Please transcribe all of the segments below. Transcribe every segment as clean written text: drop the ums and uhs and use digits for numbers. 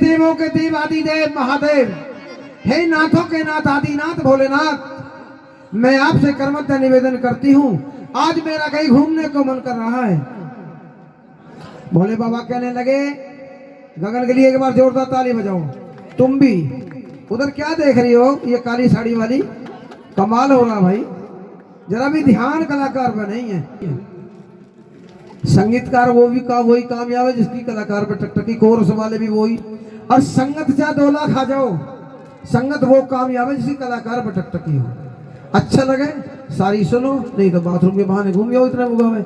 देवों के देव आदि देव महादेव, हे नाथों के नाथ आदिनाथ भोलेनाथ, मैं आपसे कर्मठ निवेदन करती हूँ, आज मेरा कहीं घूमने को मन कर रहा है। भोले बाबा कहने लगे, गगन के लिए एक बार जोरदार ताली बजाओ। तुम भी उधर क्या देख रही हो, ये काली साड़ी वाली? कमाल हो रहा भाई, जरा भी ध्यान कलाकार पे नहीं है। संगीतकार वो भी वही कामयाब है जिसकी कलाकार पे टकटकी, कोरस वाले भी वही, और संगत चाहे 2 लाख आ जाओ, संगत वो कामयाब है जिसकी कलाकार पे टकटकी हो। अच्छा लगे सारी सुनो, नहीं तो बाथरूम के बहाने घूम जाओ इतने मुगा में।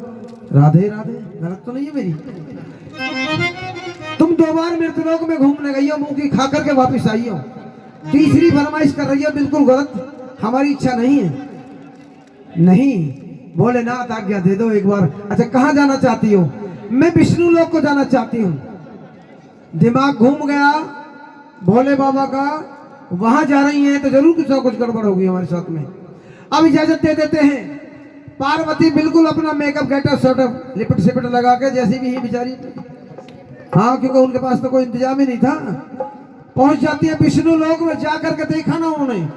राधे राधे, गलत तो नहीं है मेरी? तुम 2 बार मृतलोक में घूमने गई हो, मुंह की खा करके वापिस आई हो, तीसरी फरमाइश कर रही हो, बिल्कुल गलत, हमारी इच्छा नहीं है। नहीं, भोलेनाथ आज्ञा दे दो एक बार। अच्छा कहाँ जाना चाहती हो? मैं विष्णु लोक को जाना चाहती हूँ। दिमाग घूम गया भोले बाबा का, वहां जा रही हैं तो जरूर कुछ ना कुछ गड़बड़ होगी हमारे साथ में। अब इजाजत दे देते हैं। पार्वती बिल्कुल अपना मेकअप गेटअप सेटअप लिपट सिपट लगा के, जैसी भी ही बेचारी, हाँ क्योंकि उनके पास तो कोई इंतजाम ही नहीं था, पहुंच जाती है विष्णु लोक में। जाकर के देखा ना उन्होंने,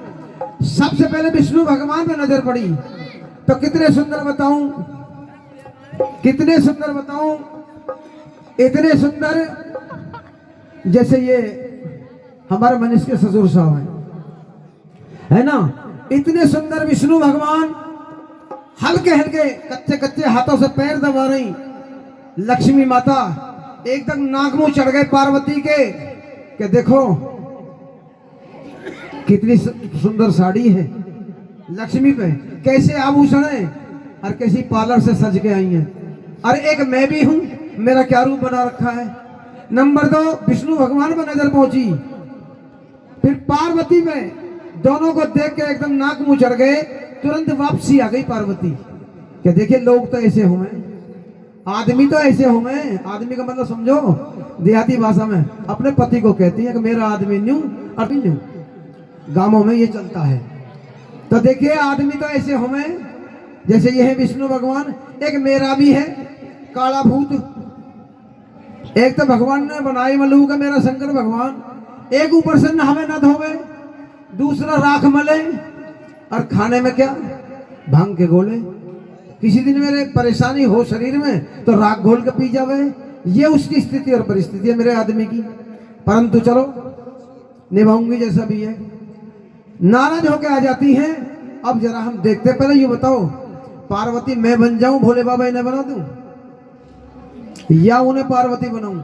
सबसे पहले विष्णु भगवान पे नजर पड़ी तो कितने सुंदर बताऊं, कितने सुंदर बताऊं, इतने सुंदर जैसे ये हमारे मनीष के ससुर साहब है ना, इतने सुंदर विष्णु भगवान हल्के हल्के कच्चे कच्चे हाथों से पैर दबा रही। लक्ष्मी माता एकदम नाक मुंह चढ़ गए पार्वती के देखो कितनी सुंदर साड़ी है लक्ष्मी पे, कैसे आभूषण है, और कैसी पार्लर से सज के आई हैं। और एक मैं भी हूं, मेरा क्या रूप बना रखा है। नंबर 2 विष्णु भगवान पर नजर पहुंची, फिर पार्वती में, दोनों को देख के एकदम नाक मुंह चढ़ गए। तुरंत वापसी आ गई पार्वती कि देखिए लोग तो ऐसे हुए, आदमी तो ऐसे हुए। आदमी का मतलब समझो, देहाती भाषा में अपने पति को कहती है कि मेरा आदमी न्यू और न्यू, गांवों में ये चलता है। तो देखिए आदमी तो ऐसे हुए जैसे ये है विष्णु भगवान, एक मेरा भी है काला भूत, एक तो भगवान ने बनाई मलू का मेरा शंकर भगवान, एक ऊपर से नहावे न धोवे, दूसरा राख मले, और खाने में क्या, भांग के गोले। किसी दिन मेरे परेशानी हो शरीर में तो राख घोल के पी जावे। ये उसकी स्थिति और परिस्थिति है मेरे आदमी की, परंतु चलो निभाऊंगी जैसा भी है। नाराज होकर आ जाती हैं। अब जरा हम देखते, पहले ये बताओ पार्वती मैं बन जाऊं, भोले बाबा इन्हें बना दूं, या उन्हें पार्वती बनाऊं?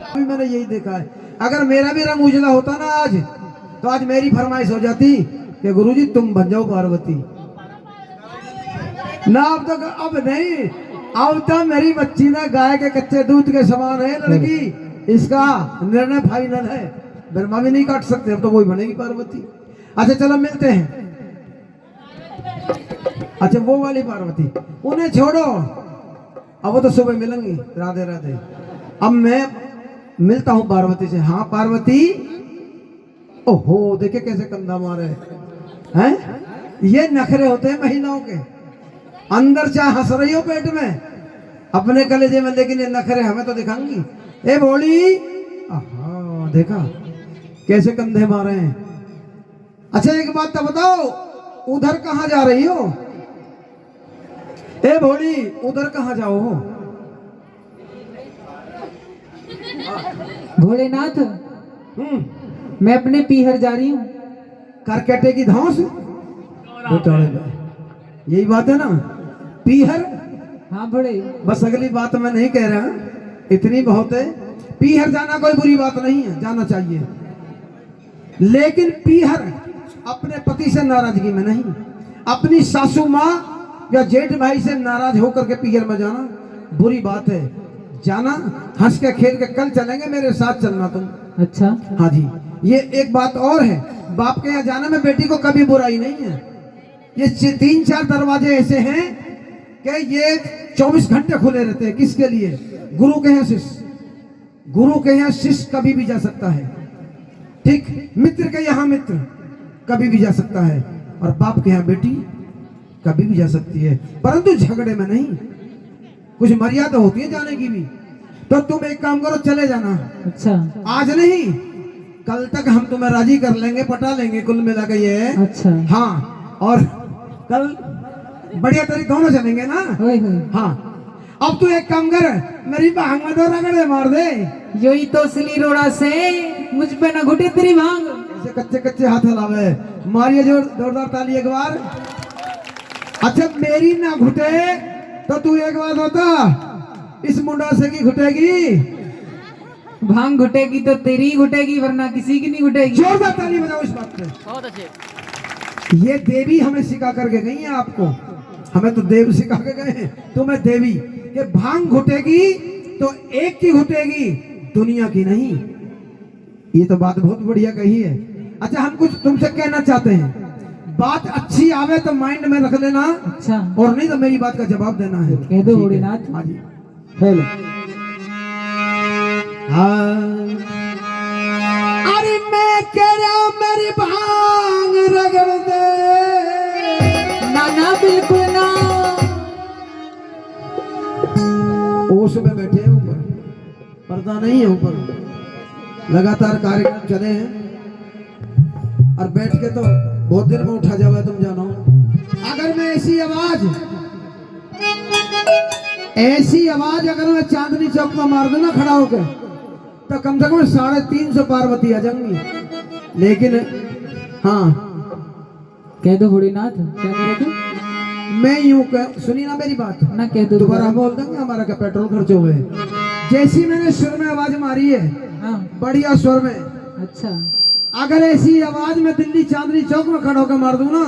अभी मैंने यही देखा है, अगर मेरा भी रंग उजला होता ना आज, तो आज मेरी फरमाइश हो जाती कि गुरुजी तुम बन जाओ पार्वती ना। अब नहीं, अब तो मेरी बच्ची ना गाय के कच्चे दूध के समान है लड़की, इसका निर्णय फाइनल है, ब्रह्मा भी नहीं काट सकते, अब तो वही बनेगी पार्वती। अच्छा चलो मिलते हैं। अच्छा वो वाली पार्वती उन्हें छोड़ो, अब वो तो सुबह मिलेंगी। राधे राधे। अब मैं मिलता हूं पार्वती से। हाँ पार्वती, ओहो देखिए कैसे कंधा मारे हैं, ये नखरे होते हैं महिलाओं के। अंदर चाहे हंस रही हो पेट में अपने कलेजे में, लेकिन ये नखरे हमें तो दिखाएंगी। ए बोली, हाँ देखा कैसे कंधे मारे हैं। अच्छा एक बात तो बताओ, उधर कहाँ जा रही हो? ए भोली उधर कहाँ जाओ हो? भोलेनाथ, मैं अपने पीहर जा रही हूँ। करकेटे की धौंस, यही बात है ना, पीहर। हाँ बड़े, बस अगली बात मैं नहीं कह रहा, इतनी बहुत है। पीहर जाना कोई बुरी बात नहीं है, जाना चाहिए, लेकिन पीहर अपने पति से नाराजगी में नहीं, अपनी सासू माँ या जेठ भाई से नाराज होकर के पीहर में जाना बुरी बात है। जाना हंस के खेल के, कल चलेंगे मेरे साथ चलना तुम। अच्छा हाँ जी। ये एक बात और है, बाप के यहाँ जाने में बेटी को कभी बुराई नहीं है। ये 3-4 दरवाजे ऐसे हैं कि ये 24 घंटे खुले रहते हैं। किसके लिए? गुरु के यहाँ शिष्य, गुरु के यहाँ शिष्य कभी भी जा सकता है, ठीक, मित्र के यहाँ मित्र कभी भी जा सकता है, और बाप के यहाँ बेटी कभी भी जा सकती है, परंतु झगड़े में नहीं। कुछ मर्यादा होती है जाने की भी। तो तुम एक काम करो, चले जाना। अच्छा आज नहीं, कल तक हम तुम्हें राजी कर लेंगे, पटा लेंगे कुल मिला के ये। अच्छा हाँ, और कल बढ़िया तरीके दोनों चलेंगे ना। होय होय। हाँ, अब तू एक काम कर, मेरी भांग में 2 रगड़े मार दे। यो ही तो असली रोड़ा से मुझ पे ना घुटे तेरी भांग। ऐसे कच्चे कच्चे हाथ हिलावे, मारिए जोरदार ताली एक बार। अच्छा, मेरी ना घुटे तो तू एक बात होता, इस मुंडा से की घुटेगी। भांग घुटेगी तो तेरी घुटेगी, वरना किसी की नहीं घुटेगी। जोरदार ताली बजाओ इस बात पे। बहुत अच्छे। ये देवी हमें सिखा करके गई है आपको, हमें तो देव सिखा के गए हैं, तुम्हें देवी कि भांग घुटेगी तो एक की घुटेगी, दुनिया की नहीं। ये तो बात बहुत बढ़िया कही है। अच्छा, हम कुछ तुमसे कहना चाहते हैं, बात अच्छी आवे तो माइंड में रख लेना, अच्छा और नहीं तो मेरी बात का जवाब देना है। कह दो भोलेनाथ। हाँ जी, हेलो। हाँ, अरे मैं कह रहा हूं मेरी भांग रगड़ दे। ना ना बिल्कुल ना। ओस में बैठे हैं, ऊपर पर्दा नहीं है, ऊपर लगातार कार्यक्रम चले हैं, और बैठ के तो बहुत देर में उठा जावे, तुम जानो। अगर मैं ऐसी आवाज अगर मैं चांदनी चौक में मार दूं ना खड़ा होकर, तो कम से कम 350 पार्वती आ जाएंगी। लेकिन हाँ, कह दो भोलेनाथ, क्या कह रहे थे? मैं यूं कह, सुनी ना मेरी बात, ना कह दो दोबारा बोल देंगे, हमारा क्या पेट्रोल खर्च हो गए। जैसी मैंने सुर में आवाज मारी है, हाँ बढ़िया स्वर में, अच्छा अगर ऐसी आवाज में दिल्ली चांदनी चौक में खड़ा होकर मार दूं ना,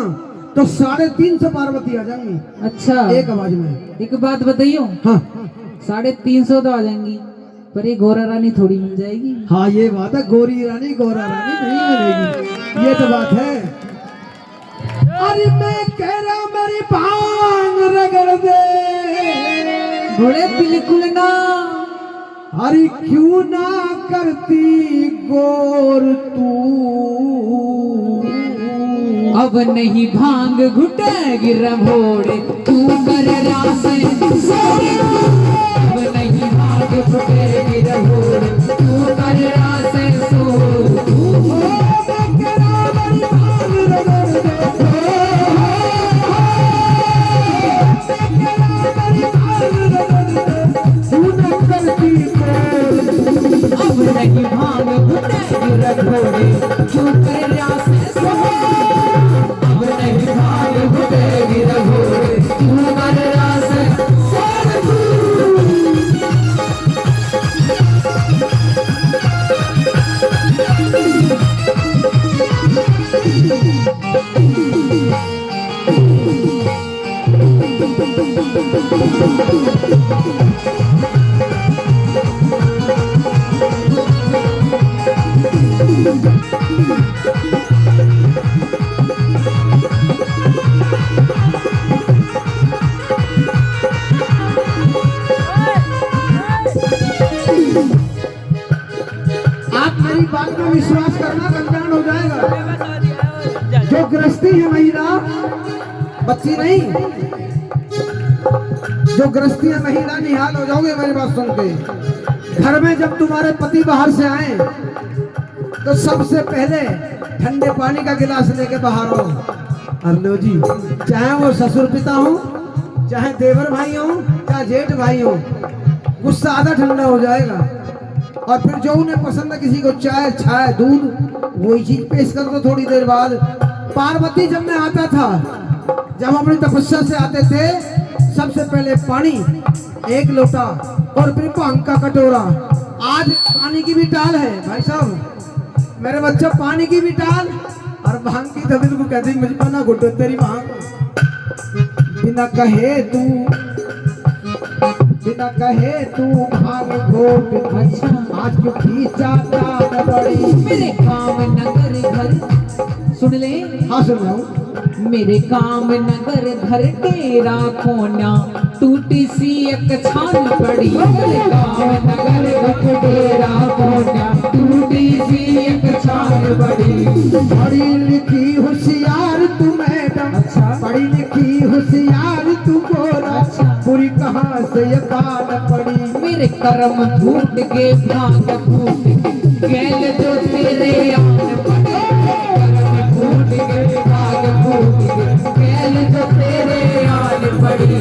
तो 350 पार्वती आ जाएंगी अच्छा। एक आवाज में। एक बात बताइयो, हाँ 350 तो आ जाएंगी, पर ये गोरा रानी थोड़ी मिल जाएगी। हाँ, ये बात है, गोरा रानी नहीं मिलेगी, ये तो बात है। अरे मैं कह रहा हूं मेरी भांग रगड़ दे। घोड़े बिल्कुल ना। अरे क्यों ना करती गौर तू, अब नहीं भांग घुटेगी रे भोड़े, तू कर रास सोरे। अब नहीं भांग घुटेगी रे भोड़े, तू कर रास सोरे। अब नहीं भांग घुटेगी रे भोड़े, तू कर रास सोरे। अब नहीं भांग घुटेगी रे भोड़े, तू कर रास सोरे। आप मेरी बात में विश्वास करना, कल्याण हो जाएगा। जो गृहस्थी है महिला, बच्ची नहीं, जो गृहस्थी है महिला, निहाल हो जाओगे मेरी बात सुन के। घर में जब तुम्हारे पति बाहर से आए, तो सबसे पहले ठंडे पानी का गिलास लेके बाहर आओ। अरे जी, चाहे वो ससुर पिता हो, चाहे देवर भाई हो, चाहे जेठ भाई हो, गुस्सा आधा ठंडा हो जाएगा। और फिर जो उन्हें पसंद है, किसी को चाय, छाय, दूध, वही चीज पेश कर दो थोड़ी देर बाद। पार्वती जब मैं आता था, जब अपनी तपस्या से आते थे, सबसे पहले पानी 1 लोटा, और फिर भांग का कटोरा। आज पानी की भी टाल है भाई साहब, मेरे बच्चे, पानी की भी टाल, और भांग की तो बिल्कुल कहती मुझ पर ना घुटो तेरी भांग। बिना कहे तू भांग घोट, अच्छा आज क्यों खींचा तान बड़ी। मेरे काम नगर घर, सुन ले। हाँ सुन रहा हूँ। मेरे काम नगर घर तेरा कोना, टूटी सी एक छान पड़ी। मेरे काम नगर घर तेरा कोना, टूटी सी एक छान पड़ी। पढ़ी लिखी होशियार तू मैडम, अच्छा पढ़ी लिखी होशियार तू गोरा, अच्छा। पूरी कहाँ से ये बात पड़ी। मेरे अरे कर्म फूट के भाग फूट के गैल जो तेरे आन पड़े, कर्म फूट के भाग फूट के गैल जो तेरे आन पड़ी।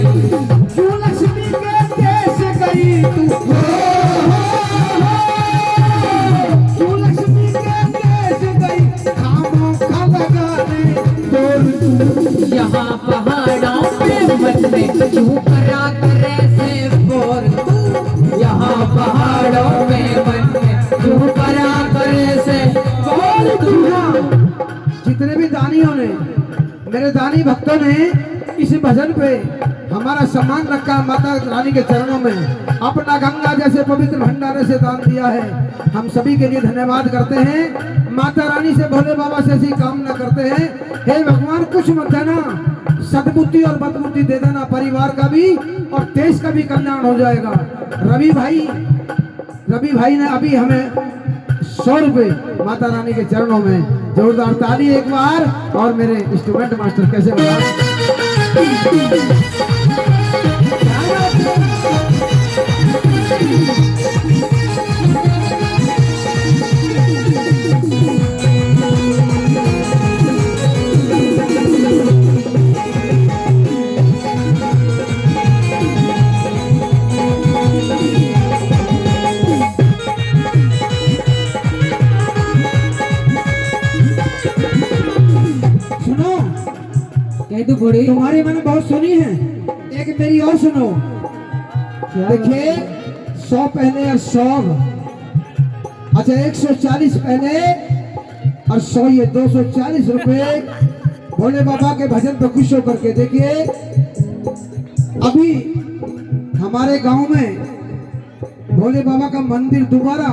क्यों लक्ष्मी के देश गई तू, क्यों लक्ष्मी के देश गई, खामोखा लगाने तोड़ तू। यहाँ पहाड़ों पे मन में क्यों करा करे से बोर तू, यहाँ पहाड़ों में मन में क्यों करा करे से बोर तू। जितने भी दानियों ने, मेरे दानी भक्तों ने इस भजन पे हमारा सम्मान रखा, माता रानी के चरणों में अपना गंगा जैसे पवित्र भंडारे से दान दिया है। हम सभी के लिए धन्यवाद करते हैं, माता रानी से, भोले बाबा से ऐसी कामना करते हैं, हे भगवान कुछ मत देना, सद्बुद्धि और बदबुद्धि दे देना, परिवार का भी और देश का भी कल्याण हो जाएगा। रवि भाई ने अभी हमें 100 रुपए माता रानी के चरणों में, जोरदार ताली एक बार। और मेरे इंस्ट्रूमेंट मास्टर कैसे बता, सुनो, कह दो बड़े तुम्हारी मैंने बहुत सुनी है, एक मेरी और सुनो। देखिए 100 पहले और 100, अच्छा 140 पहले और 100 ये 240 रुपए भोले बाबा के भजन पे खुश होकर के। देखिए अभी हमारे गांव में भोले बाबा का मंदिर दोबारा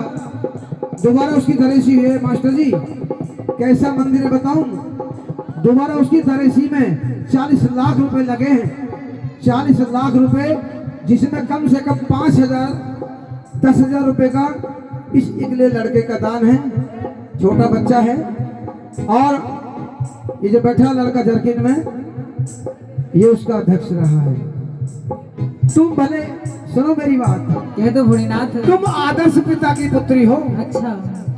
उसकी तरेसी हुई है। मास्टर जी कैसा मंदिर है बताऊं, दोबारा उसकी तरेसी में 40 लाख रुपए लगे हैं, 40 लाख रुपए, जिसमें कम से कम 5,000 10,000 रुपए का इस इकले लड़के का दान है। छोटा बच्चा है और ये जो बैठा लड़का जरकिन में, ये उसका अध्यक्ष रहा है। तुम भले सुनो मेरी बात, कह दो भोलेनाथ। तुम आदर्श पिता की पुत्री हो, अच्छा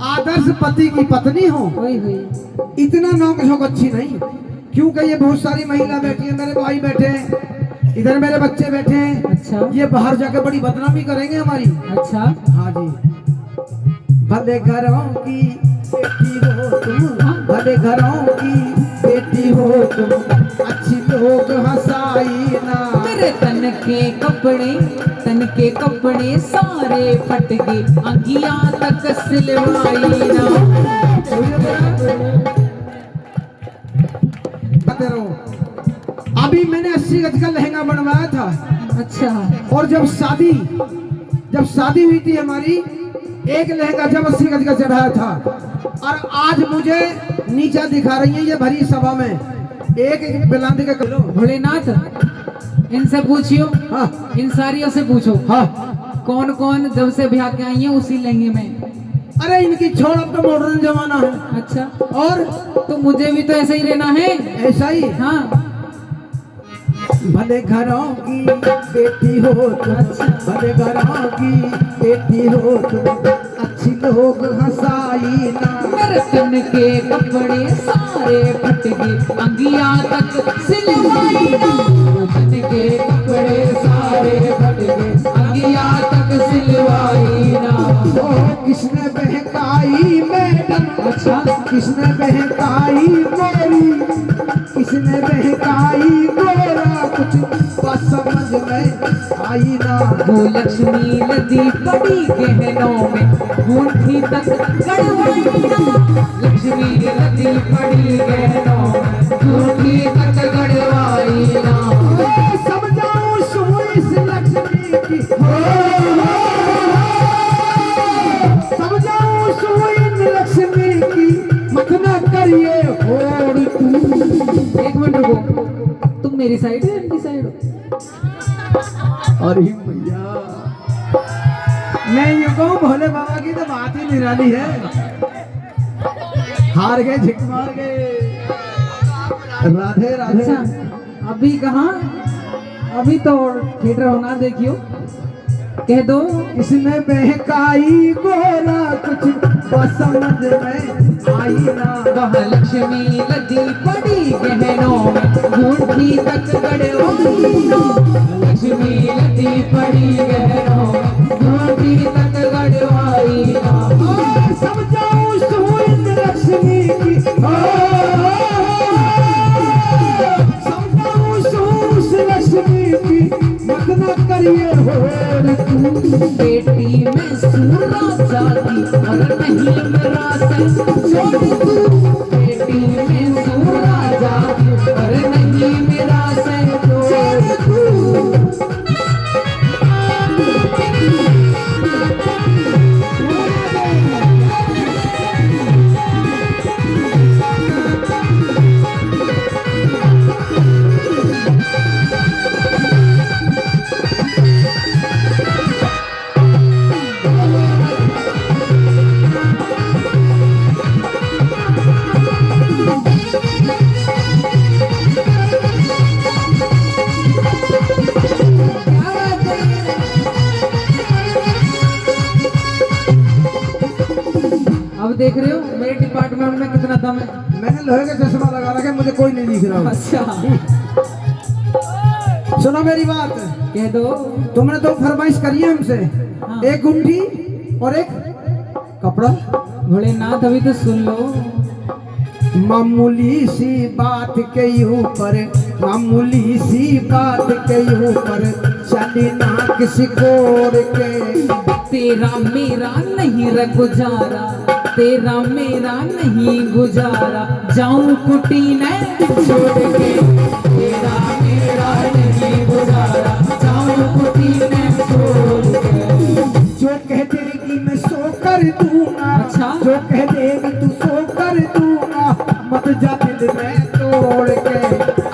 आदर्श पति की पत्नी हो, हुई इतना नौक झोंक अच्छी नहीं, क्योंकि ये बहुत सारी महिला बैठी है, मेरे भाई बैठे हैं, इधर मेरे बच्चे बैठे हैं। अच्छा ये बाहर जाकर बड़ी बदनामी करेंगे हमारी। अच्छा हाँ जी, भले घरों की बेटी हो तुम, भले घरों की बेटी हो तुम, अच्छी लोग हंसाई ना। मेरे तन के कपड़े सारे फट गए, अंगिया तक सिलवाई ना। अभी मैंने 80 गज का लहंगा बनवाया था। अच्छा और जब शादी हुई थी हमारी, एक लहंगा जब 80 गज का चढ़ाया था, और आज मुझे नीचा दिखा रही है ये भरी सभा में एक बिलांदी का किलो। भोलेनाथ इनसे पूछियो, हाँ इन सारियों से पूछो, हाँ, कौन कौन जब से ब्याह के आई है उसी लहंगे में। अरे इनकी छोड़, अब तो मॉडर्न जमाना है। अच्छा और तो मुझे भी तो ऐसा ही रहना है। ऐसा ही, हाँ भले घरों की बेटी हो तुम, भले घरों की बेटी हो तुम, अच्छी लोग हंसाई ना। मेरे तन के कपड़े सारे फट गए, अंगिया तक सिलवाई ना। तन के कपड़े सारे फट गए, अंगिया तक सिलवाई ना। ओ किसने बहकाई मैडम, अच्छा किसने बहकाई मेरी, किसने बहकाई गोरा, कुछ बात समझ में आई ना। वो लक्ष्मी लदी बड़ी गहनों में, मुट्ठी तक गड़वाई ना। लक्ष्मी लदी बड़ी गहनों में, मुट्ठी तक गड़वाई ना। समझाऊं सो इस लक्ष्मी की, समझाऊं सो इन लक्ष्मी की, मत ना करिए होड़ तू। एक मिनट रुको, तुम मेरी साइड है इनकी साइड हो? अरे भैया, मैं यूं कहूं भोले बाबा की तो बात ही निराली है। हार गए, झिक मार गए। राधे राधे। अच्छा अभी कहाँ, अभी तो थिएटर होना देखियो। कह दो किसने बहकाई गोरा कुछ बस समझ में आई ना। वह लक्ष्मी लदी पड़ी गहनों में मुट्ठी तक गड़वाई ना। लक्ष्मी लदी पड़ी गहनों में मुट्ठी तक गड़वाई ना। समझाऊं सुन लक्ष्मी की समझाऊं सुन लक्ष्मी की मत न करिए होड़ तू। बेटी में सूरा जाती और नहीं मेरा संजोग तू। बेटी में सूरा जाती और नहीं मेरा संजोग तू। अब देख रहे हो मेरे डिपार्टमेंट में कितना दम है। मैंने लोहे का चश्मा लगा रखा है, मुझे कोई नहीं दिख रहा। अच्छा सुनो मेरी बात, कह दो तुमने तो फरमाइश करी है हमसे, हाँ। एक गुंठी और एक कपड़ा। भोलेनाथ अभी तो सुन लो। मामूली सी बात के ऊपर, मामूली सी बात के ऊपर चली ना किसी कोर के। तेरा मेरा नहीं रे गुजारा, तेरा मेरा नहीं गुजारा, जाऊं कुटी ने छोड़ के। तेरा मेरा नहीं गुजारा, जाऊं कुटी ने छोड़ के। जो कह देगी मैं सो कर दूंगा, अच्छा। जो कह देगी तू सो कर दूंगा, मत जा दिल में तोड़ के।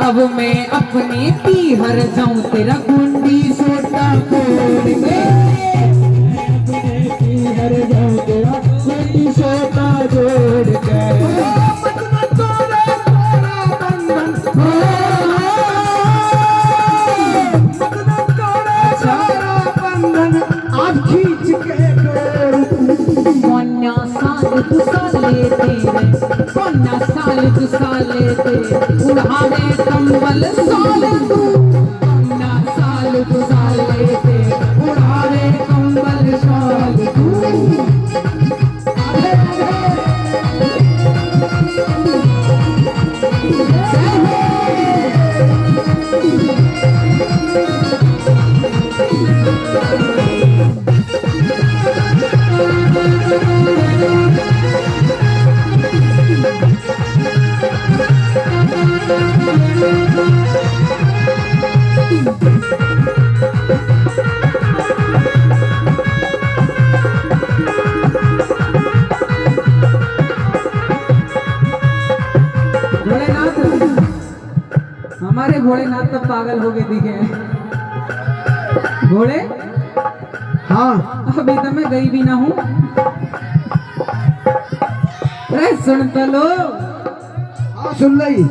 अब मैं अपने पीहर जाऊं तेरा कुंडी सोटा खोल के। हर जाऊं तेरा कुंडी सोटा जोड़ के। मत मत तोड़े तेरा बंधन, मत मत तोड़े तेरा बंधन, आज खींच के तोड़ तू। कौन्या साल तू साले तेरे, कौन्या साल तू साले तेरे, उड़ावे कंबल साल तू। कौन्या साल तू साले तेरे, उड़ावे कंबल साल तू। भोलेनाथ, हमारे भोलेनाथ तो पागल हो गए दिखे। भोले हाँ अभी तो मैं गई भी ना हूँ। अरे सुन तो लो। हाँ सुन ली।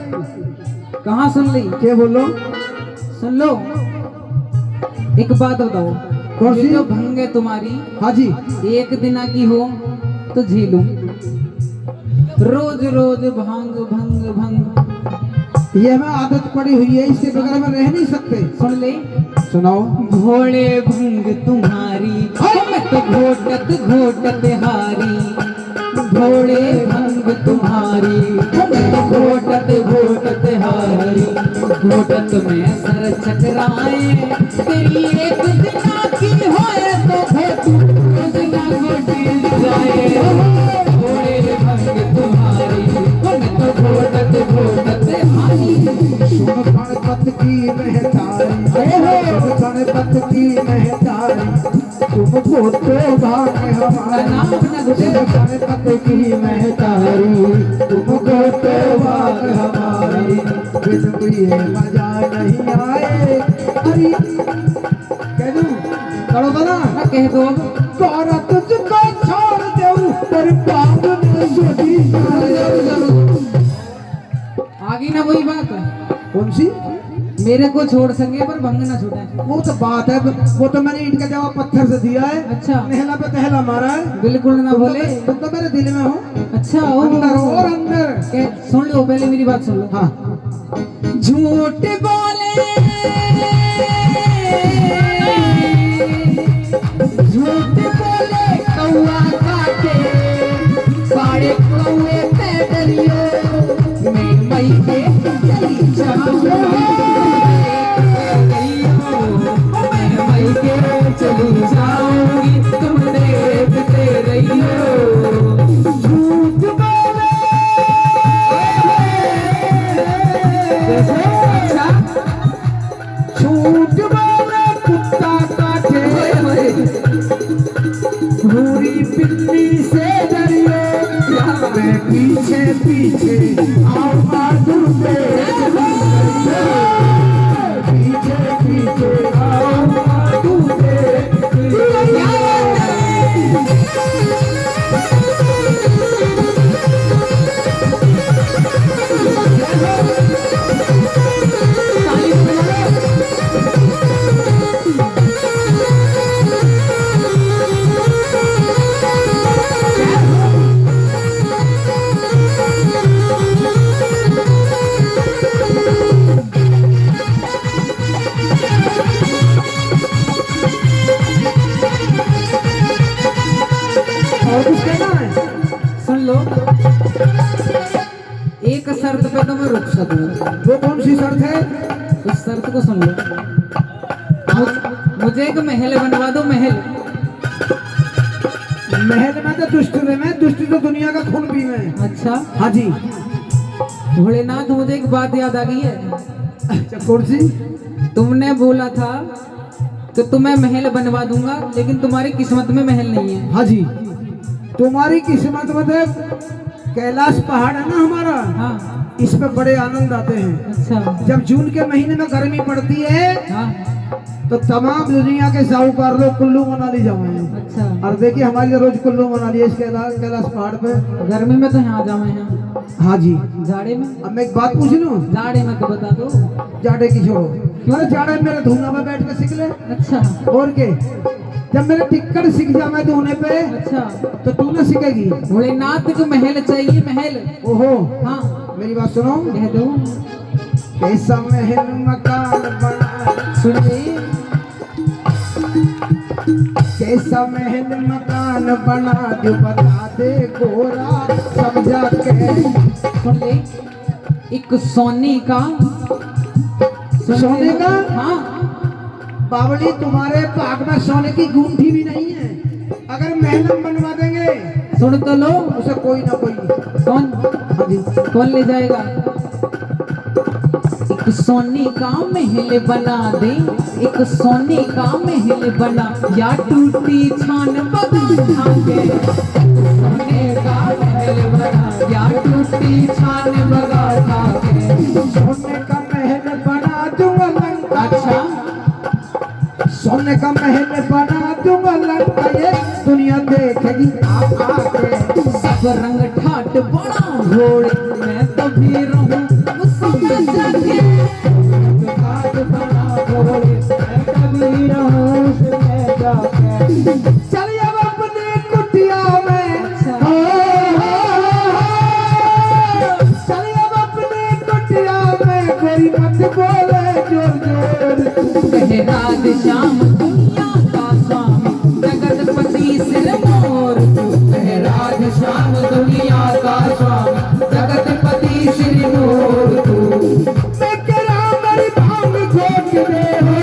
कहाँ सुन ली? क्या बोलो? सुन लो, एक बात बताओ। कौन सी? ये जो भंग है तुम्हारी, हाँ जी। एक दिना की हो तो झेलूं। रोज रोज भांग भंग भंग, ये हमें आदत पड़ी हुई है, इसके बगैर में रह नहीं सकते। सुन ले। सुनाओ। भोले भंग तुम्हारी, मैं तो घोटत घोटत हारी। भोले भंग तुम्हारी, मैं तो घोटत घोटत हारी। घोटत में सर चकराए, तेरी एक दिना की होए तो घोटू रोज ना घोटी जाए। भोले भंग तुम्हारी, मैं तो घोटत घोटत हारी। सुन गणपत की महतारी, सुन गणपत की महतारी, तुमको तो भाग हमारा। सुन गणपत की महतारी, तुमको तो भाग हमारी। बिन ये मजा नहीं आए। अरे कह दूं? करो बना। कह दो। तोरा तुझको छोड़ दूं, पर पाग में सोची। आगे ना वही बात। कौन सी? मेरे को छोड़ सके पर भंग ना छूटे। वो तो बात है, वो तो मैंने ईंट का जवाब पत्थर से दिया है। अच्छा। नहला पे तहला मारा है। बिल्कुल ना बोले। तुम तो मेरे दिल में हो। अच्छा ओ अंदर और अंदर। सुन लो, पहले मेरी बात सुन लो। हाँ। झूठ बोले, झूठ बोले कौआ काटे, साढ़े कौए पे डरियो, मैं मई के चली जाऊंगी, मैं मई के चली जाऊंगी, तुम देखते रहियो। झूठ बोले, अच्छा झूठ बोले कुत्ता काटे, भूरी पिल्ली से डरियो, मैं पीछे पीछे आओ बहादुर पे, पीछे पीछे आओ बहादुर पे। और कुछ कहना है? सुन लो, एक शर्त पे तो मैं रुक सकूं। वो कौन सी शर्त है? उस शर्त को सुन लो। मुझे एक महल बनवा दो, महल। महल में तो दुष्ट में, मैं दुष्ट तो दुनिया का खून भी में। अच्छा हाँ जी। भोलेनाथ, मुझे एक बात याद आ गई है। अच्छा कौन सी? तुमने बोला था कि तुम्हें महल बनवा दूंगा, लेकिन तुम्हारी किस्मत में महल नहीं है। हाँ जी। तुम्हारी किस्मत में तो कैलाश पहाड़ है ना हमारा। हाँ। इस पे बड़े आनंद आते हैं। अच्छा। जब जून के महीने में गर्मी पड़ती है हाँ। तो तमाम दुनिया के साहूकार लोग कुल्लू मनाली जाए। अच्छा। और देखिए हमारी तो रोज कुल्लू मनाली है इस कैलाश पहाड़ पे। गर्मी में तो यहाँ जावे हैं। हाँ जी। जाड़े में? अब मैं एक बात पूछ लूं? जाड़े में तो बता दो। जाड़े की छोड़ो, क्यों जाड़े में मेरे धुआं में बैठ के सीख ले। अच्छा। और के जब मेरे टिक्कर सीख जाए धोने पे, अच्छा तो तू ना सीखेगी। भोलेनाथ को महल चाहिए, महल। ओहो। हाँ। मेरी बात सुनो। कह दो। कैसा महल मकान बना, सुनिए। कैसा महल मकान बना जो बता दे गोरा समझा के। सुन ले, एक सोने का। सोने का? हाँ। बावली, तुम्हारे पाक में सोने की गूंठी भी नहीं है। अगर महल बनवा देंगे सुन तो लो, उसे कोई ना कोई। कौन? हाँ जी। कौन ले जाएगा? एक सोने का महल बना दे, एक सोने का महल बना, या टूटी छान बगा के। सोने का महल बना, या टूटी छान बगा के। सोने का महल बना दूंगा लंका। अच्छा। सोने का महल बना दूंगा लंका, ये दुनिया देखेगी आके। सब रंग ठाट बड़ा घोड़े, मैं तो भी रहूं वो सब जाके। ठाट बड़ा घोड़े, मैं कभी रहूं उसमें जाके। चलिए अब अपनी कुटिया में। हो, चलिए अब अपनी कुटिया में, कोई मत बोले जोर जोर। कहे राधे श्याम दुनिया का स्वामी, जगतपति सिर मोर तू। कहे राधे श्याम दुनिया का स्वामी, जगतपति सिर मोर तू। मैं करा मेरी भांग घोट दे हो।